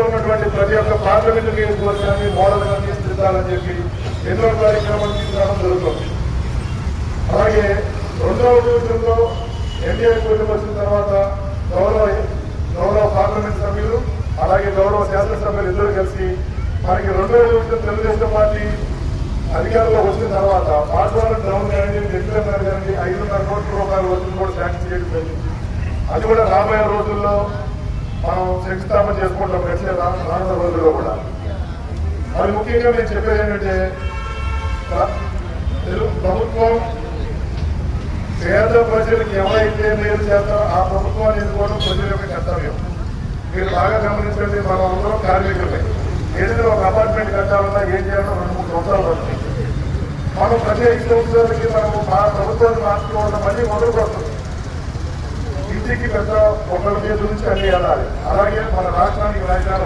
ఉన్నటువంటి ప్రతి ఒక్క పార్లమెంటు నియోజకవర్గాన్ని మోడల్గా తీర్చిదిద్దాలని చెప్పి ఎన్నో కార్యక్రమాలు తీసుకురావడం జరుగుతుంది. అలాగే రెండవ డివిజన్లో ఎన్డీఏ కూటమి వచ్చిన తర్వాత గౌరవ పార్లమెంట్ సభ్యులు అలాగే గౌరవ శాసనసభ్యులు ఇద్దరు కలిసి మనకి రెండవ డివిజన్ తెలుగుదేశం పార్టీ అధికారంలో వచ్చిన తర్వాత పాఠశాల గ్రౌండ్ కానీ రెగ్యులర్ కానీ 5.5 కోట్ల రూపాయల వరకు కూడా శాంక్షన్ చేయడం జరిగింది. అది కూడా రాబోయే రోజుల్లో మనం శంకుస్థాపన చేసుకుంటాం రానున్న రోజుల్లో కూడా. మరి ముఖ్యంగా నేను చెప్పేది ఏంటంటే ప్రభుత్వం పేద ప్రజలకు ఎవరైతే మేలు చేస్తారో ఆ ప్రభుత్వాన్ని ఎన్నుకోవడం ప్రజల యొక్క కర్తవ్యం. మీరు బాగా గమనించండి, మనం అందరం కార్మికులే. ఏదైనా ఒక అపార్ట్మెంట్ కట్టాలన్నా ఏం చేయాలన్నా 2-3 సంవత్సరాలు పడుతుంది. మనం ప్రతి 5 సంవత్సరాలకి మనము మా ప్రభుత్వాన్ని మార్చుకోవడం మళ్ళీ మొదలుకు వస్తుంది. ఇంటికి పెద్ద ఒకరి మీద నుంచి అన్ని వెళ్ళాలి. అలాగే మన రాష్ట్రానికి రాజధాని